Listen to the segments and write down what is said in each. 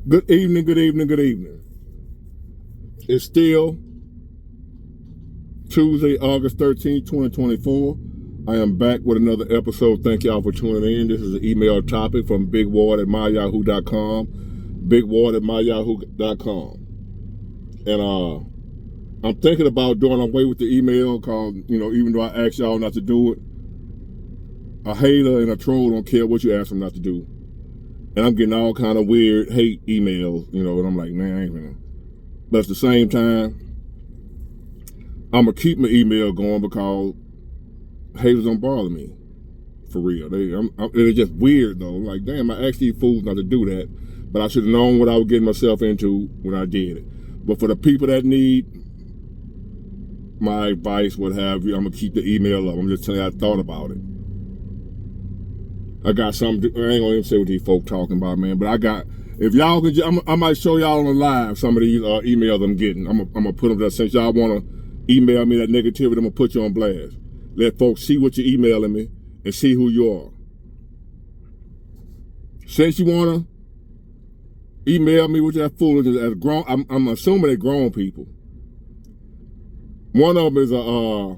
Good evening, good evening, good evening. It's still Tuesday, August 13th, 2024. I am back with another episode. Thank y'all for tuning in. This is an email topic from bigward@myyahoo.com. bigward@myyahoo.com. And I'm thinking about doing away with the email because, even though I asked y'all not to do it, a hater and a troll don't care what you ask them not to do. And I'm getting all kind of weird hate emails, and I'm like, man, I ain't gonna. But at the same time, I'm gonna keep my email going because haters don't bother me, for real. They're just weird though. Like, damn, I asked these fools not to do that, but I should have known what I was getting myself into when I did it. But for the people that need my advice, what have you, I'm gonna keep the email up. I'm just telling you I thought about it. I got something. I ain't gonna even say what these folk talking about, man. But I got. If y'all could, I might show y'all on the live some of these emails I'm getting. I'm gonna put them there. Since y'all wanna email me that negativity, I'm gonna put you on blast. Let folks see what you're emailing me and see who you are. Since you wanna email me with that foolishness as grown, I'm assuming they're grown people. One of them is a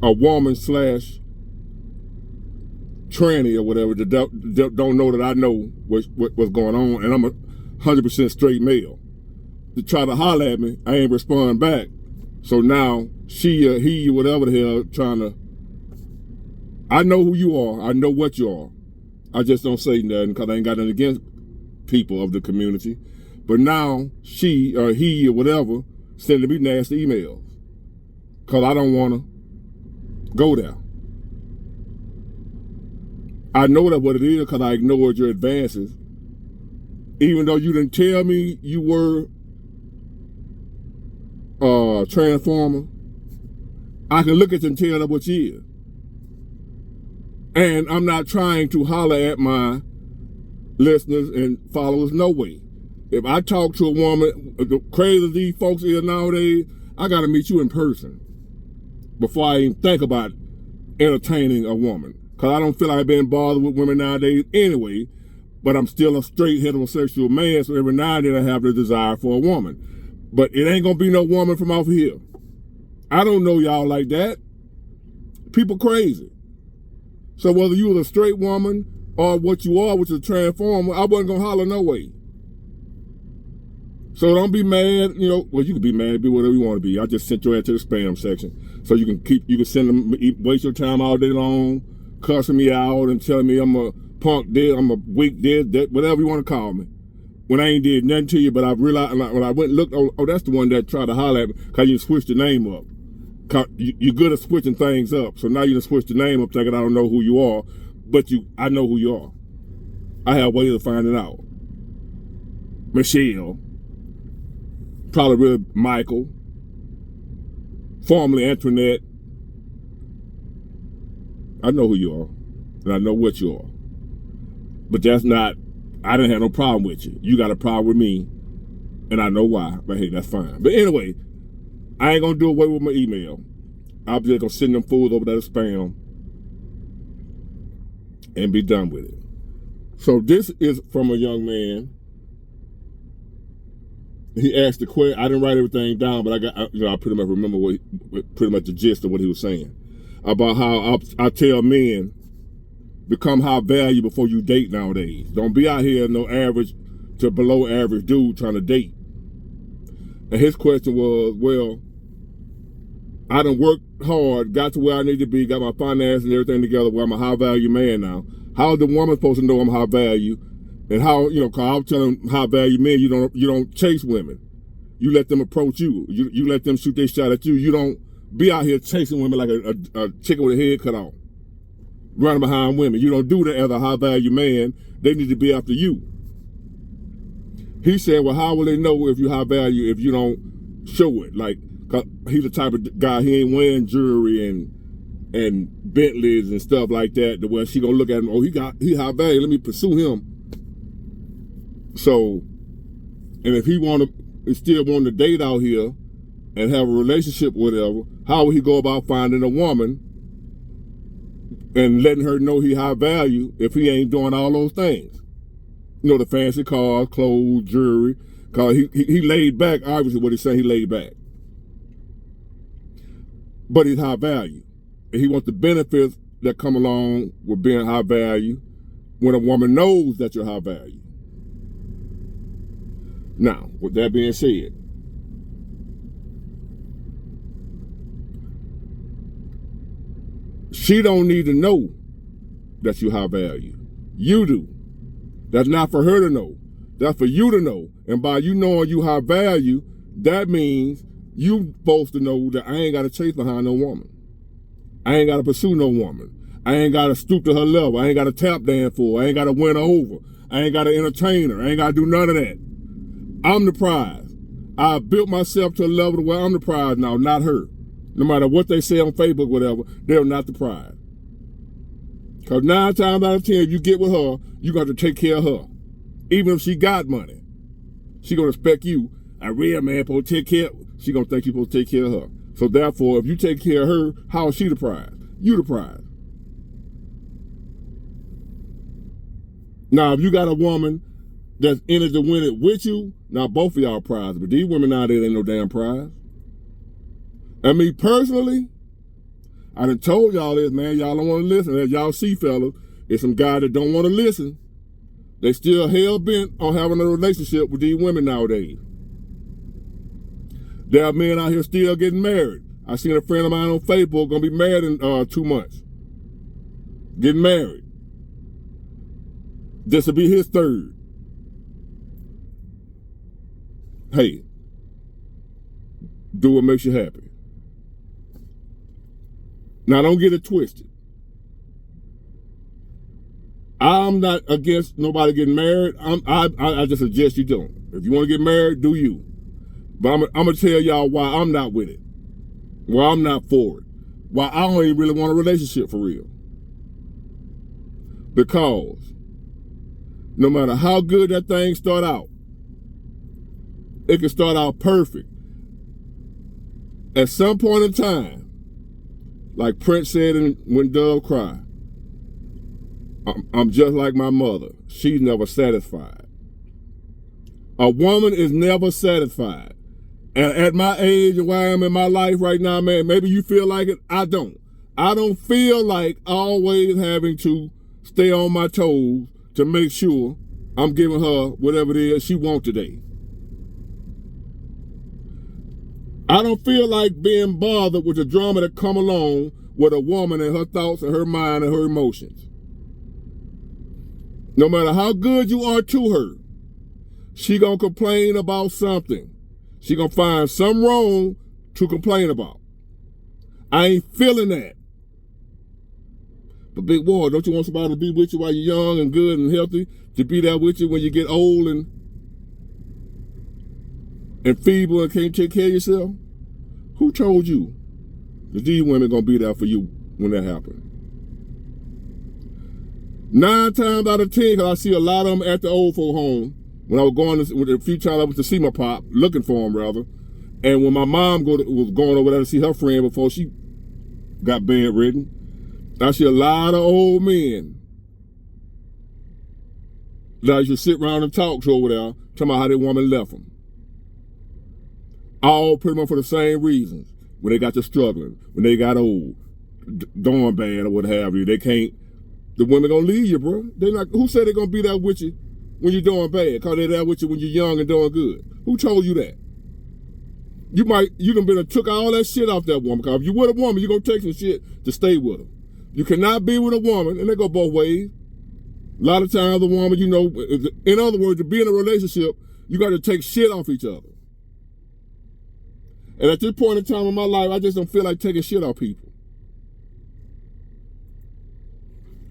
woman / tranny or whatever that don't know that I know what's going on, and I'm 100% straight male. To try to holler at me, I ain't respond back. So now she or he or whatever the hell trying to. I know who you are. I know what you are. I just don't say nothing because I ain't got nothing against people of the community. But now she or he or whatever sending me nasty emails because I don't want to go there. I know that what it is because I ignored your advances. Even though you didn't tell me you were a transformer, I can look at you and tell that what you is. And I'm not trying to holler at my listeners and followers, no way. If I talk to a woman, the crazy as these folks is nowadays, I gotta meet you in person before I even think about entertaining a woman. Because I don't feel like being bothered with women nowadays anyway, but I'm still a straight heterosexual man, so every now and then I have the desire for a woman. But it ain't gonna be no woman from off here. I don't know y'all like that. People crazy. So whether you was a straight woman or what you are, which is a transformer, I wasn't gonna holler no way. So don't be mad, well, you can be mad, be whatever you want to be. I just sent your ass to the spam section. So you can send them, waste your time all day long, cussing me out and telling me I'm a punk dead, I'm a weak dead, whatever you want to call me. When I ain't did nothing to you, but I realized, when I went and looked, oh, that's the one that tried to holler at me, because you switched the name up. You're good at switching things up. So now you done switched the name up thinking I don't know who you are, but I know who you are. I have ways of finding out. Michelle. Probably really Michael, formerly Antoinette. I know who you are, and I know what you are. But that's not, I didn't have no problem with you. You got a problem with me, and I know why, but hey, that's fine. But anyway, I ain't gonna do away with my email. I'm just gonna send them fools over there to spam and be done with it. So this is from a young man. He asked the question. I didn't write everything down, but I pretty much remember pretty much the gist of what he was saying about how I tell men become high value before you date nowadays. Don't be out here no average to below average dude trying to date. And his question was, well, I done worked hard, got to where I need to be, got my finances and everything together where I'm a high value man now. How is the woman supposed to know I'm high value? And how, cause I'm telling high value men, you don't chase women. You let them approach you. You let them shoot their shot at you. You don't be out here chasing women like a chicken with a head cut off, running behind women. You don't do that as a high value man. They need to be after you. He said, well, how will they know if you high value if you don't show it? Like, cause he's the type of guy, he ain't wearing jewelry and Bentleys and stuff like that, the way she gonna look at him, oh, he high value, let me pursue him. So, and if he still want to date out here and have a relationship, whatever, how would he go about finding a woman and letting her know he high value if he ain't doing all those things. You know, the fancy cars, clothes, jewelry. Cause he laid back, obviously what he's saying, he laid back. But he's high value. And he wants the benefits that come along with being high value when a woman knows that you're high value. Now, with that being said, she don't need to know that you high value. You do. That's not for her to know. That's for you to know. And by you knowing you high value, that means you supposed to know that I ain't got to chase behind no woman. I ain't got to pursue no woman. I ain't got to stoop to her level. I ain't got to tap dance for her. I ain't got to win her over. I ain't got to entertain her. I ain't got to do none of that. I'm the prize. I built myself to a level where I'm the prize now, not her. No matter what they say on Facebook, whatever, they're not the prize. Because 9 times out of 10, if you get with her, you got to take care of her. Even if she got money, she gonna expect you, a real man, supposed to take care. She gonna think you supposed to take care of her. So therefore, if you take care of her, how is she the prize? You the prize. Now, if you got a woman that's in it to win it with you, now both of y'all prizes. But these women nowadays ain't no damn prize. And me personally, I done told y'all this, man. Y'all don't want to listen. As y'all see, fellas, there's some guys that don't want to listen. They still hell-bent on having a relationship with these women nowadays. There are men out here still getting married. I seen a friend of mine on Facebook gonna be married in 2 months. Getting married. This will be his third. Hey, do what makes you happy. Now, don't get it twisted. I'm not against nobody getting married. I just suggest you don't. If you want to get married, do you. But I'm going to tell y'all why I'm not with it. Why I'm not for it. Why I don't even really want a relationship for real. Because no matter how good that thing start out, it can start out perfect. At some point in time, like Prince said in When Doves Cry, I'm just like my mother. She's never satisfied. A woman is never satisfied. And at my age and where I am in my life right now, man, maybe you feel like it. I don't. I don't feel like always having to stay on my toes to make sure I'm giving her whatever it is she wants today. I don't feel like being bothered with the drama that come along with a woman and her thoughts and her mind and her emotions. No matter how good you are to her, she gonna complain about something. She gonna find something wrong to complain about. I ain't feeling that. But Big Boy, don't you want somebody to be with you while you're young and good and healthy, to be there with you when you get old and feeble and can't take care of yourself? Who told you that these women gonna be there for you when that happens? 9 times out of 10, because I see a lot of them at the old folk home. When I was going, a few times I went to see my pop, looking for him rather. And when my mom was going over there to see her friend before she got bedridden, I see a lot of old men that I used to sit around and talk to over there, talking about how their woman left them. All pretty much for the same reasons. When they got to struggling, when they got old, doing bad or what have you, they can't. The women gonna leave you, bro. They not. Who said they gonna be there with you when you're doing bad? Cause they're there with you when you're young and doing good. Who told you that? You done been and took all that shit off that woman. Cause if you with a woman, you're gonna take some shit to stay with her. You cannot be with a woman, and they go both ways. A lot of times, the woman, you know, in other words, to be in a relationship, you got to take shit off each other. And at this point in time in my life, I just don't feel like taking shit off people.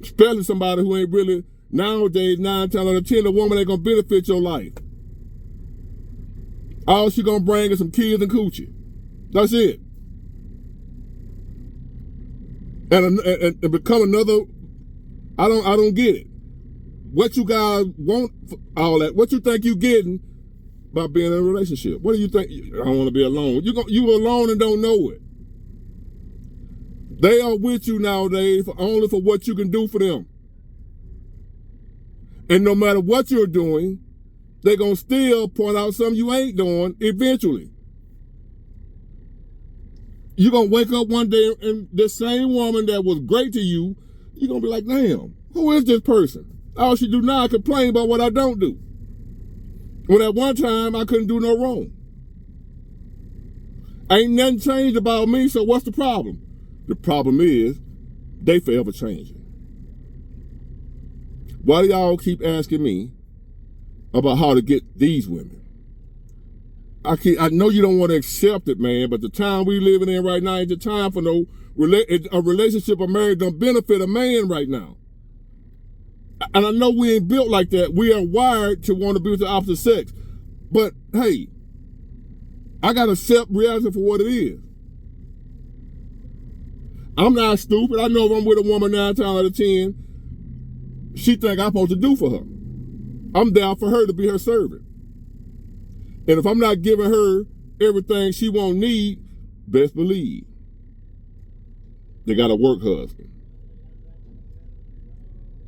Especially somebody who ain't really, nowadays, 9 times out of 10, a woman ain't gonna benefit your life. All she gonna bring is some kids and coochie. That's it. And become another, I don't get it. What you guys want, all that, what you think you getting by being in a relationship? What do you think? I don't want to be alone. You alone and don't know it. They are with you nowadays only for what you can do for them. And no matter what you're doing, they're going to still point out something you ain't doing eventually. You're going to wake up one day and the same woman that was great to you, you're going to be like, damn, who is this person? All she do now is complain about what I don't do. When at one time, I couldn't do no wrong. Ain't nothing changed about me, so what's the problem? The problem is, they forever changing. Why do y'all keep asking me about how to get these women? I know you don't want to accept it, man, but the time we living in right now ain't the time for no a relationship or marriage don't benefit a man right now. And I know we ain't built like that. We are wired to want to be with the opposite sex. But hey, I gotta accept reality for what it is. I'm not stupid. I know if I'm with a woman 9 times out of 10, she think I'm supposed to do for her. I'm down for her to be her servant. And if I'm not giving her everything she won't need, best believe they got a work husband.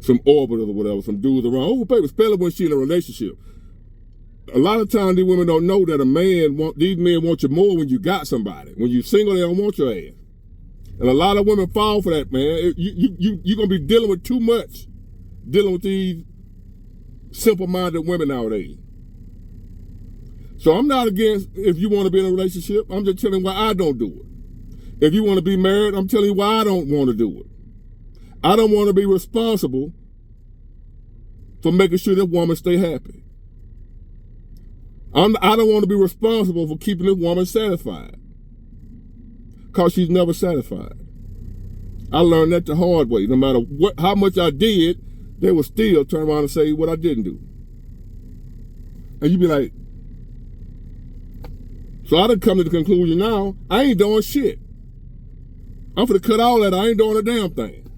Some orbiters or whatever, some dudes around. Oh, baby, especially when she in a relationship. A lot of times these women don't know that these men want you more when you got somebody. When you're single, they don't want your ass. And a lot of women fall for that, man. You're going to be dealing with too much, dealing with these simple-minded women nowadays. So I'm not against if you want to be in a relationship. I'm just telling you why I don't do it. If you want to be married, I'm telling you why I don't want to do it. I don't want to be responsible for making sure that woman stay happy. I don't want to be responsible for keeping this woman satisfied, because she's never satisfied. I learned that the hard way. No matter how much I did, they would still turn around and say what I didn't do. And you'd be like, so I done come to the conclusion now, I ain't doing shit. I'm finna cut all that. I ain't doing a damn thing.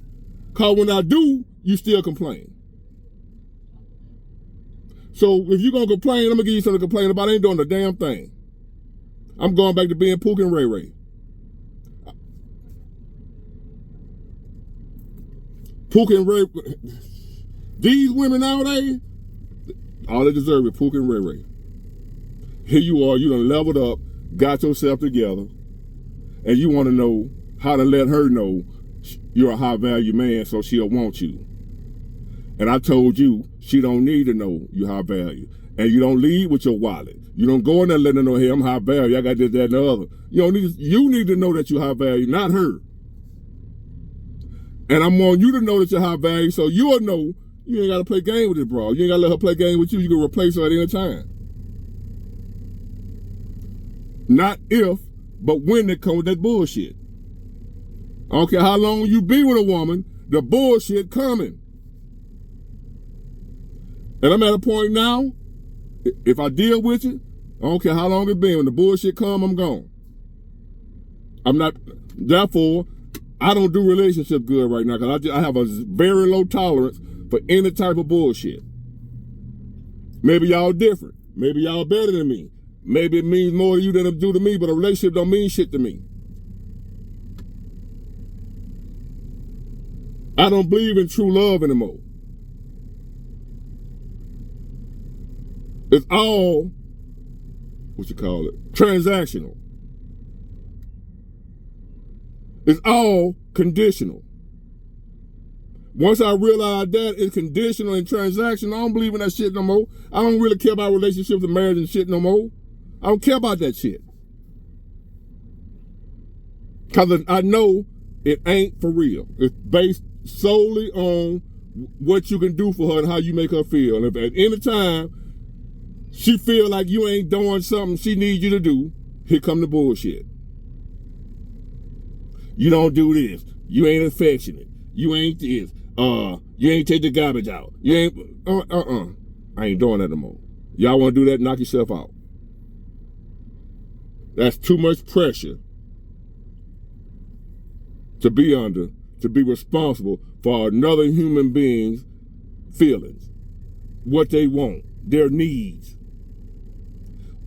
Because when I do, you still complain. So if you're going to complain, I'm going to give you something to complain about. I ain't doing a damn thing. I'm going back to being Pookie and Ray Ray. Pookie and Ray, these women nowadays, all they deserve is Pookie and Ray Ray. Here you are, you done leveled up, got yourself together, and you want to know how to let her know you're a high value man so she'll want you. And I told you, she don't need to know you high value. And you don't lead with your wallet. You don't go in there letting her know, hey, I'm high value, I got this, that, and the other. You need to know that you're high value, not her. And I'm wanting you to know that you're high value so you'll know you ain't got to play game with this broad. You ain't got to let her play game with you. You can replace her at any time. Not if, but when they come with that bullshit. I don't care how long you be with a woman, the bullshit coming. And I'm at a point now, if I deal with it, I don't care how long it's been. When the bullshit come, I'm gone. Therefore, I don't do relationship good right now because I have a very low tolerance for any type of bullshit. Maybe y'all different. Maybe y'all better than me. Maybe it means more to you than it do to me, but a relationship don't mean shit to me. I don't believe in true love anymore. It's all, transactional. It's all conditional. Once I realize that it's conditional and transactional, I don't believe in that shit no more. I don't really care about relationships and marriage and shit no more. I don't care about that shit. Because I know it ain't for real. It's based solely on what you can do for her and how you make her feel. And if at any time she feel like you ain't doing something she needs you to do, here come the bullshit. You don't do this. You ain't affectionate. You ain't this. You ain't take the garbage out. You ain't, I ain't doing that no more. Y'all want to do that, knock yourself out. That's too much pressure to be under, to be responsible for another human being's feelings, what they want, their needs.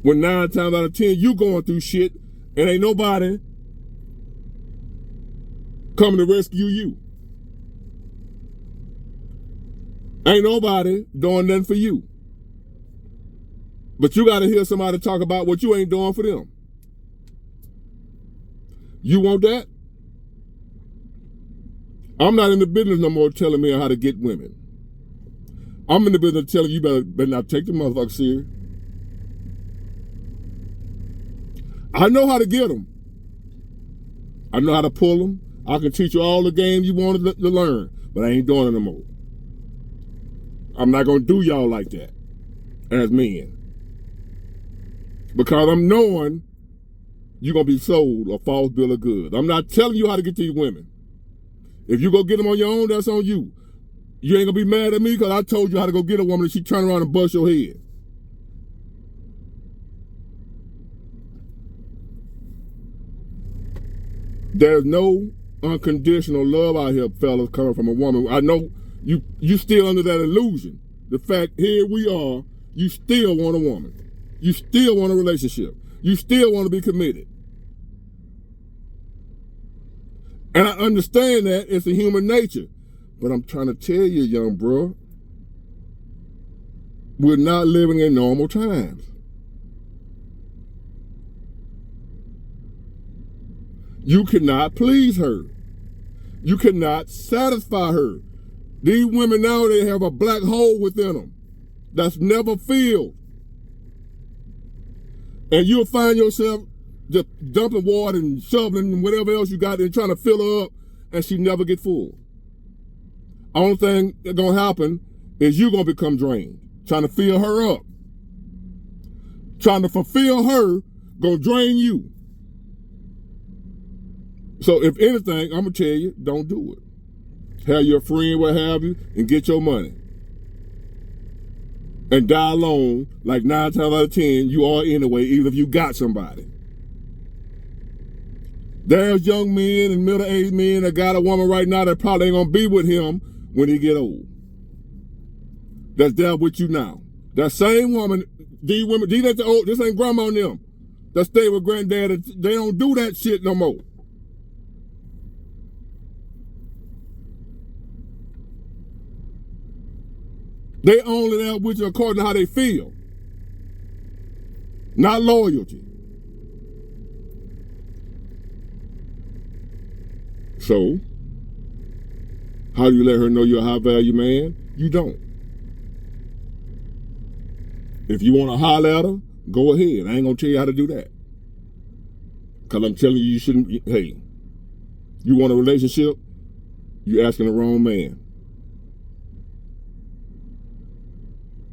When 9 times out of 10 you going through shit and ain't nobody coming to rescue you. Ain't nobody doing nothing for you. But you got to hear somebody talk about what you ain't doing for them. You want that? I'm not in the business no more telling men how to get women. I'm in the business of telling you better not take the motherfucker serious. I know how to get them. I know how to pull them. I can teach you all the game you wanted to learn, but I ain't doing it no more. I'm not going to do y'all like that as men. Because I'm knowing you're going to be sold a false bill of goods. I'm not telling you how to get these women. If you go get them on your own, that's on you. You ain't going to be mad at me because I told you how to go get a woman and she turn around and bust your head. There's no unconditional love out here, fellas, coming from a woman. I know you still under that illusion. The fact, here we are, you still want a woman. You still want a relationship. You still want to be committed. And I understand that it's a human nature. But I'm trying to tell you, young bro, we're not living in normal times. You cannot please her. You cannot satisfy her. These women now, they have a black hole within them that's never filled. And you'll find yourself just dumping water and shoveling and whatever else you got and trying to fill her up, and she never get full. Only thing that's going to happen is you're going to become drained. Trying to fill her up. Trying to fulfill her, going to drain you. So if anything, I'm going to tell you, don't do it. Have your friend, what have you, and get your money. And die alone, like 9 times out of 10, you are anyway, even if you got somebody. There's young men and middle-aged men that got a woman right now that probably ain't going to be with him when he get old. That's there with you now. That same woman, these women, this ain't grandma and them that stay with granddad, they don't do that shit no more. They only there with you according to how they feel. Not loyalty. So, how do you let her know you're a high value man? You don't. If you want to holler at her, go ahead. I ain't going to tell you how to do that. Because I'm telling you, you shouldn't, hey, you want a relationship, you're asking the wrong man.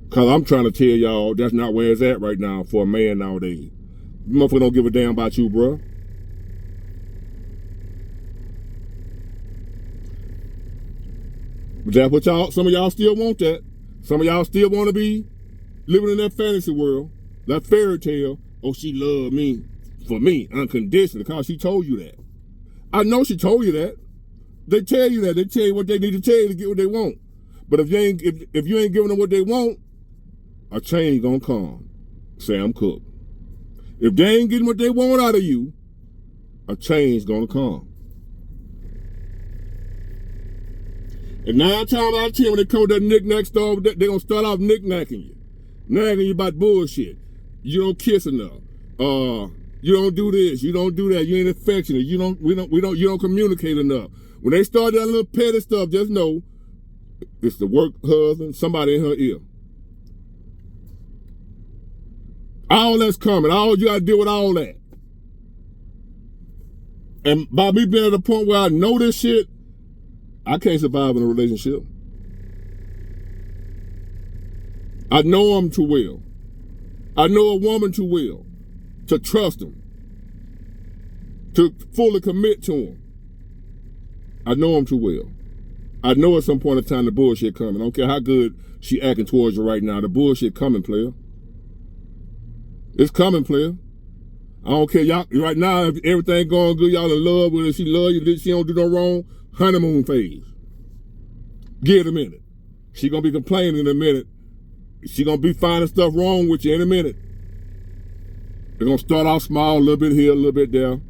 Because I'm trying to tell y'all that's not where it's at right now for a man nowadays. Motherfucker don't give a damn about you, bro. But that's what y'all, some of y'all still want that. Some of y'all still want to be living in that fantasy world, that fairy tale. Oh, she loved me for me, unconditional, because she told you that. I know she told you that. They tell you that. They tell you what they need to tell you to get what they want. But if you ain't giving them what they want, a change gonna come. Sam Cooke. If they ain't getting what they want out of you, a change gonna come. And 9 times out of 10, when they come with that knick-knack stuff, they gonna start off knick-knacking you. Nagging you about bullshit. You don't kiss enough. You don't do this, you don't do that, you ain't affectionate, you don't communicate enough. When they start that little petty stuff, just know it's the work husband, somebody in her ear. All that's coming. All you gotta deal with all that. And by me being at a point where I know this shit, I can't survive in a relationship. I know them too well. I know a woman too well to trust them, to fully commit to them. I know them too well. I know at some point in time the bullshit coming. I don't care how good she acting towards you right now. The bullshit coming, player. It's coming, player. I don't care. Y'all right now, if everything going good, y'all in love with her, she love you, she don't do no wrong, honeymoon phase. Give it a minute. She gonna be complaining in a minute. She gonna be finding stuff wrong with you in a minute. They're gonna start off small, a little bit here, a little bit there.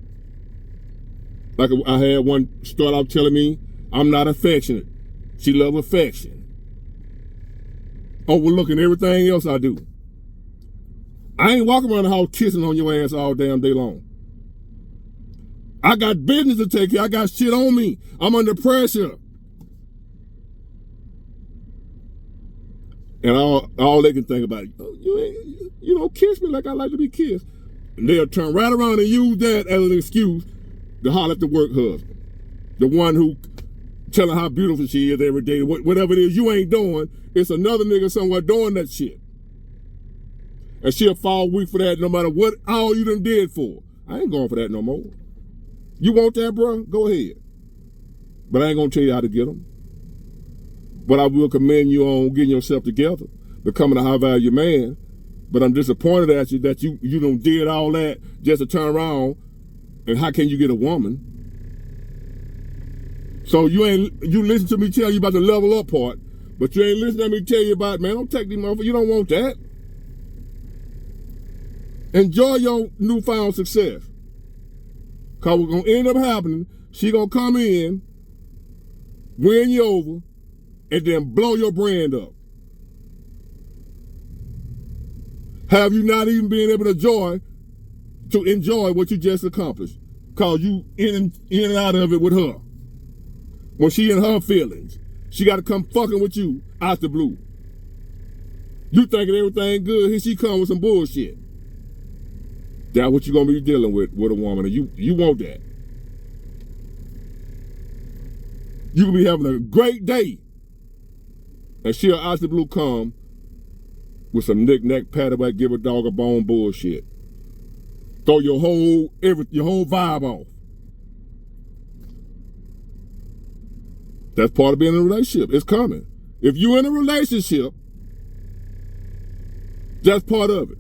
Like I had one start out telling me, I'm not affectionate. She love affection. Overlooking everything else I do. I ain't walking around the house kissing on your ass all damn day long. I got business to take care of. I got shit on me. I'm under pressure. And all they can think about, oh, you don't kiss me like I like to be kissed. And they'll turn right around and use that as an excuse to holler at the work husband. The one who telling how beautiful she is every day. Whatever it is you ain't doing, it's another nigga somewhere doing that shit. And she'll fall weak for that no matter what all you done did for. I ain't going for that no more. You want that, bro? Go ahead. But I ain't gonna tell you how to get them. But I will commend you on getting yourself together, becoming a high value man. But I'm disappointed at you that you done did all that just to turn around. And how can you get a woman? So you listen to me tell you about the level up part, but you ain't listening to me tell you about, man, don't take these motherfuckers. You don't want that. Enjoy your newfound success. Cause what's gonna end up happening, she gonna come in, win you over, and then blow your brand up. Have you not even been able to enjoy what you just accomplished? Cause you in and out of it with her. When she in her feelings, she got to come fucking with you out the blue. You thinking everything good, here she come with some bullshit. That's what you're gonna be dealing with a woman, and you want that. You can be having a great day, and she'll out the blue come with some knick-knack, paddywhack, give a dog a bone bullshit. Throw your whole vibe off. That's part of being in a relationship. It's coming. If you're in a relationship, that's part of it.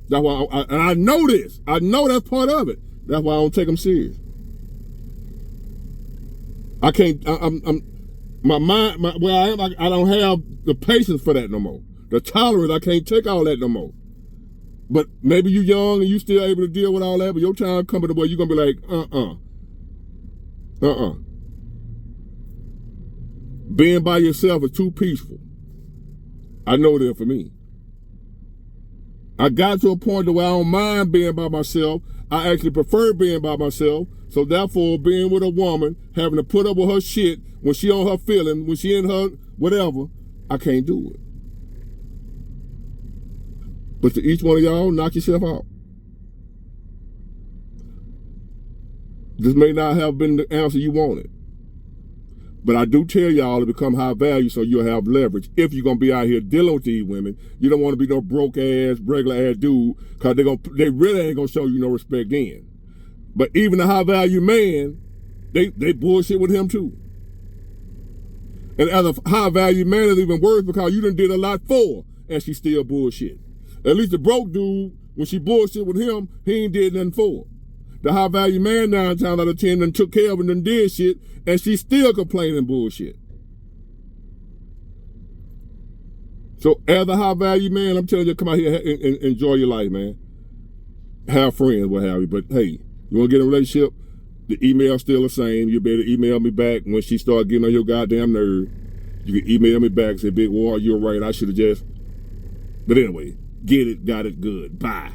That's why I know this. I know that's part of it. That's why I don't take them serious. I can't. My mind. Where I am, I don't have the patience for that no more. The tolerance. I can't take all that no more. But maybe you young and you still able to deal with all that. But your time coming to where you're gonna be like, Being by yourself is too peaceful. I know that for me. I got to a point where I don't mind being by myself. I actually prefer being by myself. So therefore, being with a woman, having to put up with her shit when she on her feeling, when she in her whatever, I can't do it. But to each one of y'all, knock yourself out. This may not have been the answer you wanted. But I do tell y'all to become high value so you'll have leverage. If you're going to be out here dealing with these women, you don't want to be no broke ass, regular ass dude, because they really ain't going to show you no respect then. But even a high value man, they bullshit with him too. And as a high value man, it's even worse because you done did a lot for her and she still bullshit. At least the broke dude, when she bullshit with him, he ain't did nothing for her. The high value man 9 times out of 10 done took care of and done did shit, and she's still complaining bullshit. So as a high value man, I'm telling you, come out here and enjoy your life, man. Have friends, what have you. But hey, you want to get in a relationship? The email's still the same. You better email me back when she start getting on your goddamn nerve. You can email me back and say, Big War, you're right. I should have just. But anyway, get it, got it, good. Bye.